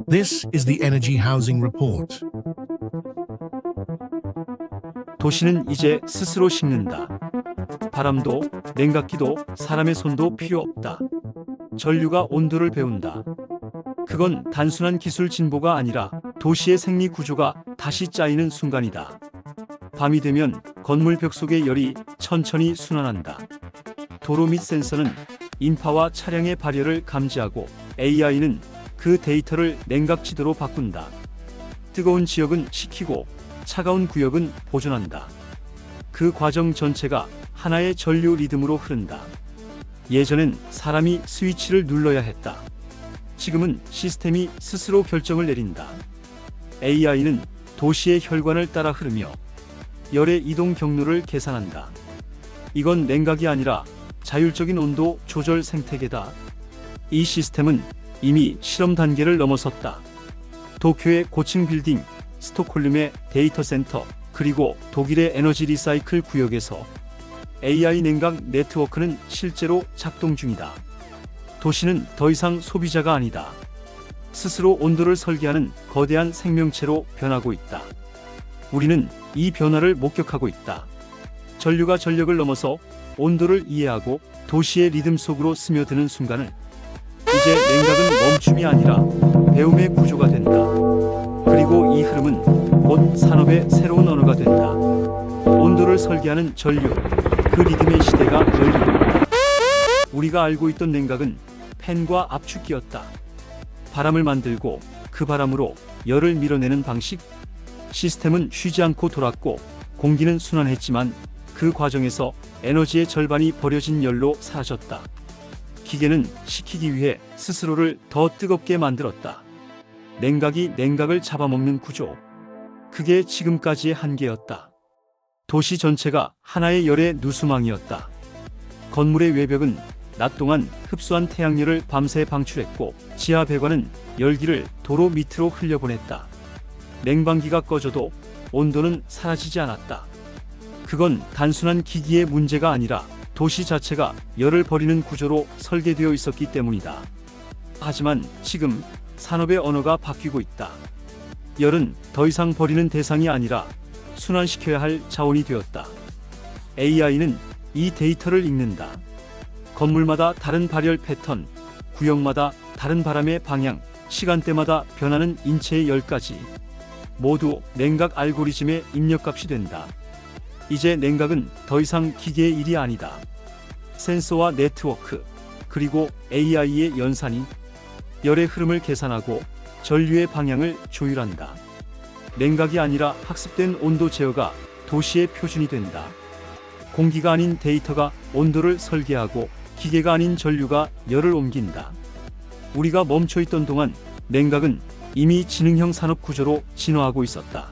This is the Energy Housing Report. 도시는 이제 스스로 식는다. 바람도 냉각기도 사람의 손도 필요 없다. 전류가 온도를 배운다. 그건 단순한 기술 진보가 아니라 도시의 생리 구조가 다시 짜이는 순간이다. 밤이 되면 건물 벽 속의 열이 천천히 순환한다. 도로 및 센서는 인파와 차량의 발열을 감지하고 AI는 그 데이터를 냉각 지도로 바꾼다. 뜨거운 지역은 식히고 차가운 구역은 보존한다. 그 과정 전체가 하나의 전류 리듬으로 흐른다. 예전엔 사람이 스위치를 눌러야 했다. 지금은 시스템이 스스로 결정을 내린다. AI는 도시의 혈관을 따라 흐르며 열의 이동 경로를 계산한다. 이건 냉각이 아니라 자율적인 온도 조절 생태계다. 이 시스템은 이미 실험 단계를 넘어섰다. 도쿄의 고층 빌딩, 스톡홀름의 데이터 센터, 그리고 독일의 에너지 리사이클 구역에서 AI 냉각 네트워크는 실제로 작동 중이다. 도시는 더 이상 소비자가 아니다. 스스로 온도를 설계하는 거대한 생명체로 변하고 있다. 우리는 이 변화를 목격하고 있다. 전류가 전력을 넘어서 온도를 이해하고 도시의 리듬 속으로 스며드는 순간을 이제 냉각은 멈춤이 아니라 배움의 구조가 된다. 그리고 이 흐름은 곧 산업의 새로운 언어가 된다. 온도를 설계하는 전류, 그 리듬의 시대가 열리고 있다. 우리가 알고 있던 냉각은 팬과 압축기였다. 바람을 만들고 그 바람으로 열을 밀어내는 방식. 시스템은 쉬지 않고 돌았고 공기는 순환했지만 그 과정에서 에너지의 절반이 버려진 열로 사라졌다. 기계는 식히기 위해 스스로를 더 뜨겁게 만들었다. 냉각이 냉각을 잡아먹는 구조. 그게 지금까지의 한계였다. 도시 전체가 하나의 열의 누수망이었다. 건물의 외벽은 낮 동안 흡수한 태양열을 밤새 방출했고 지하 배관은 열기를 도로 밑으로 흘려보냈다. 냉방기가 꺼져도 온도는 사라지지 않았다. 그건 단순한 기기의 문제가 아니라 도시 자체가 열을 버리는 구조로 설계되어 있었기 때문이다. 하지만 지금 산업의 언어가 바뀌고 있다. 열은 더 이상 버리는 대상이 아니라 순환시켜야 할 자원이 되었다. AI는 이 데이터를 읽는다. 건물마다 다른 발열 패턴, 구역마다 다른 바람의 방향, 시간대마다 변하는 인체의 열까지 모두 냉각 알고리즘의 입력값이 된다. 이제 냉각은 더 이상 기계의 일이 아니다. 센서와 네트워크, 그리고 AI의 연산이 열의 흐름을 계산하고 전류의 방향을 조율한다. 냉각이 아니라 학습된 온도 제어가 도시의 표준이 된다. 공기가 아닌 데이터가 온도를 설계하고 기계가 아닌 전류가 열을 옮긴다. 우리가 멈춰있던 동안 냉각은 이미 지능형 산업 구조로 진화하고 있었다.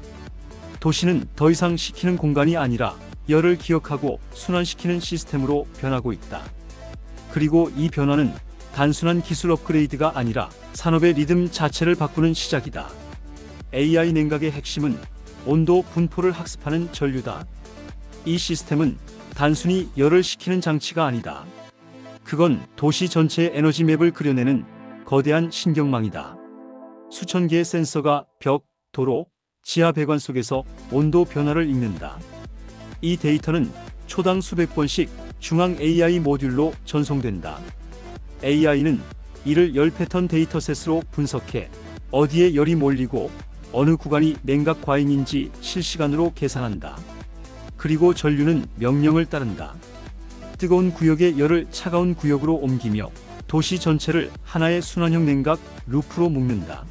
도시는 더 이상 식히는 공간이 아니라 열을 기억하고 순환시키는 시스템으로 변하고 있다. 그리고 이 변화는 단순한 기술 업그레이드가 아니라 산업의 리듬 자체를 바꾸는 시작이다. AI 냉각의 핵심은 온도 분포를 학습하는 전류다. 이 시스템은 단순히 열을 식히는 장치가 아니다. 그건 도시 전체의 에너지 맵을 그려내는 거대한 신경망이다. 수천 개의 센서가 벽, 도로, 지하 배관 속에서 온도 변화를 읽는다. 이 데이터는 초당 수백 번씩 중앙 AI 모듈로 전송된다. AI는 이를 열 패턴 데이터셋으로 분석해 어디에 열이 몰리고 어느 구간이 냉각 과잉인지 실시간으로 계산한다. 그리고 전류는 명령을 따른다. 뜨거운 구역의 열을 차가운 구역으로 옮기며 도시 전체를 하나의 순환형 냉각 루프로 묶는다.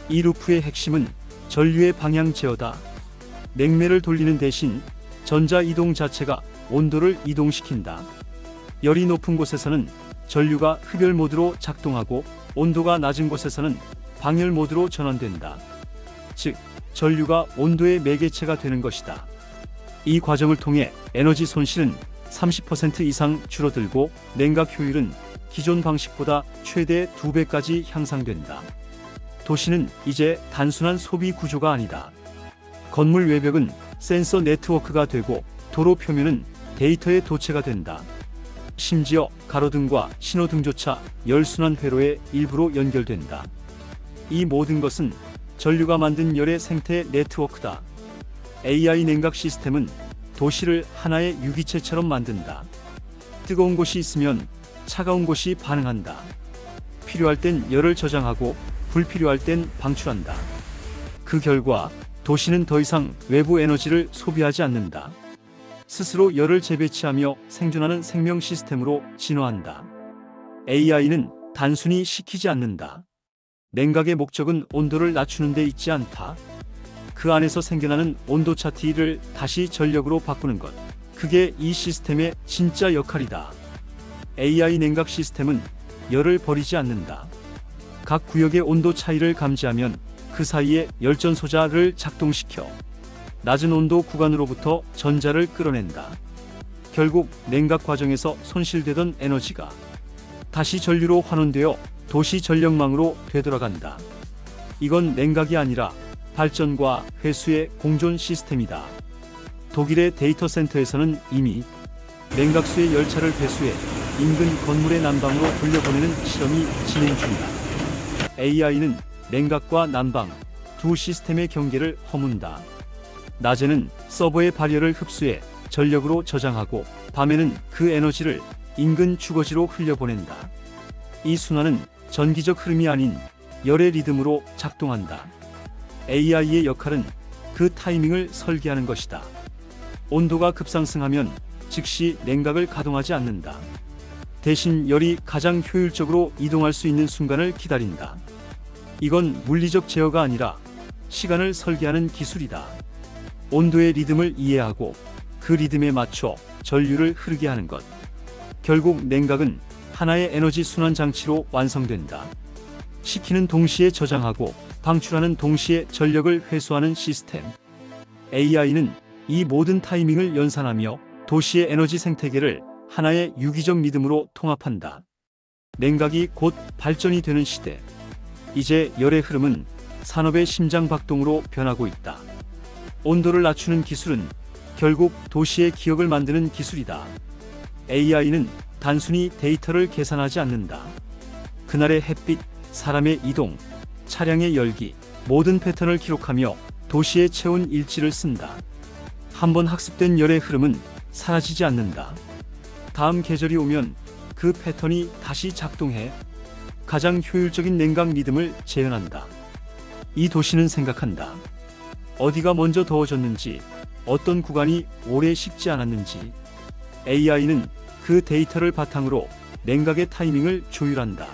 이 루프의 핵심은 전류의 방향 제어다. 냉매를 돌리는 대신 전자 이동 자체가 온도를 이동시킨다. 열이 높은 곳에서는 전류가 흡열 모드로 작동하고 온도가 낮은 곳에서는 방열 모드로 전환된다. 즉, 전류가 온도의 매개체가 되는 것이다. 이 과정을 통해 에너지 손실은 30% 이상 줄어들고 냉각 효율은 기존 방식보다 최대 2배까지 향상된다. 도시는 이제 단순한 소비 구조가 아니다. 건물 외벽은 센서 네트워크가 되고 도로 표면은 데이터의 도체가 된다. 심지어 가로등과 신호등조차 열순환 회로의 일부로 연결된다. 이 모든 것은 전류가 만든 열의 생태 네트워크다. AI 냉각 시스템은 도시를 하나의 유기체처럼 만든다. 뜨거운 곳이 있으면 차가운 곳이 반응한다. 필요할 땐 열을 저장하고 불필요할 땐 방출한다. 그 결과 도시는 더 이상 외부 에너지를 소비하지 않는다. 스스로 열을 재배치하며 생존하는 생명 시스템으로 진화한다. AI는 단순히 식히지 않는다. 냉각의 목적은 온도를 낮추는 데 있지 않다. 그 안에서 생겨나는 온도차 T를 다시 전력으로 바꾸는 것. 그게 이 시스템의 진짜 역할이다. AI 냉각 시스템은 열을 버리지 않는다. 각 구역의 온도 차이를 감지하면 그 사이에 열전소자를 작동시켜 낮은 온도 구간으로부터 전자를 끌어낸다. 결국 냉각 과정에서 손실되던 에너지가 다시 전류로 환원되어 도시 전력망으로 되돌아간다. 이건 냉각이 아니라 발전과 회수의 공존 시스템이다. 독일의 데이터 센터에서는 이미 냉각수의 열차를 배수해 인근 건물의 난방으로 돌려보내는 실험이 진행 중이다. AI는 냉각과 난방 두 시스템의 경계를 허문다. 낮에는 서버의 발열을 흡수해 전력으로 저장하고 밤에는 그 에너지를 인근 주거지로 흘려보낸다. 이 순환은 전기적 흐름이 아닌 열의 리듬으로 작동한다. AI의 역할은 그 타이밍을 설계하는 것이다. 온도가 급상승하면 즉시 냉각을 가동하지 않는다. 대신 열이 가장 효율적으로 이동할 수 있는 순간을 기다린다. 이건 물리적 제어가 아니라 시간을 설계하는 기술이다. 온도의 리듬을 이해하고 그 리듬에 맞춰 전류를 흐르게 하는 것. 결국 냉각은 하나의 에너지 순환 장치로 완성된다. 식히는 동시에 저장하고 방출하는 동시에 전력을 회수하는 시스템. AI는 이 모든 타이밍을 연산하며 도시의 에너지 생태계를 하나의 유기적 리듬으로 통합한다. 냉각이 곧 발전이 되는 시대. 이제 열의 흐름은 산업의 심장박동으로 변하고 있다. 온도를 낮추는 기술은 결국 도시의 기억을 만드는 기술이다. AI는 단순히 데이터를 계산하지 않는다. 그날의 햇빛, 사람의 이동, 차량의 열기, 모든 패턴을 기록하며 도시의 체온 일지를 쓴다. 한번 학습된 열의 흐름은 사라지지 않는다. 다음 계절이 오면 그 패턴이 다시 작동해 가장 효율적인 냉각 리듬을 재현한다. 이 도시는 생각한다. 어디가 먼저 더워졌는지, 어떤 구간이 오래 식지 않았는지. AI는 그 데이터를 바탕으로 냉각의 타이밍을 조율한다.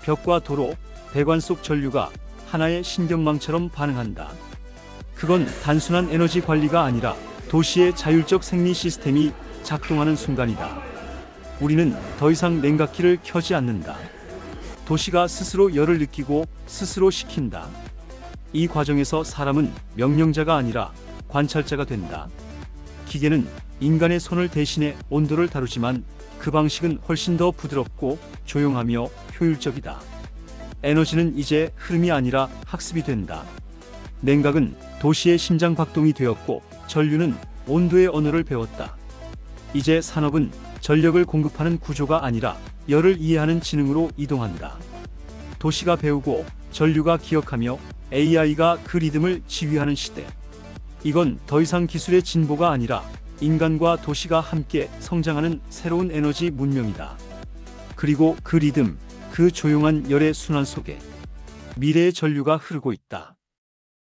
벽과 도로, 배관 속 전류가 하나의 신경망처럼 반응한다. 그건 단순한 에너지 관리가 아니라 도시의 자율적 생리 시스템이 작동하는 순간이다. 우리는 더 이상 냉각기를 켜지 않는다. 도시가 스스로 열을 느끼고 스스로 식힌다. 이 과정에서 사람은 명령자가 아니라 관찰자가 된다. 기계는 인간의 손을 대신해 온도를 다루지만 그 방식은 훨씬 더 부드럽고 조용하며 효율적이다. 에너지는 이제 흐름이 아니라 학습이 된다. 냉각은 도시의 심장 박동이 되었고 전류는 온도의 언어를 배웠다. 이제 산업은 전력을 공급하는 구조가 아니라 열을 이해하는 지능으로 이동한다. 도시가 배우고 전류가 기억하며 AI가 그 리듬을 지휘하는 시대. 이건 더 이상 기술의 진보가 아니라 인간과 도시가 함께 성장하는 새로운 에너지 문명이다. 그리고 그 리듬, 그 조용한 열의 순환 속에 미래의 전류가 흐르고 있다.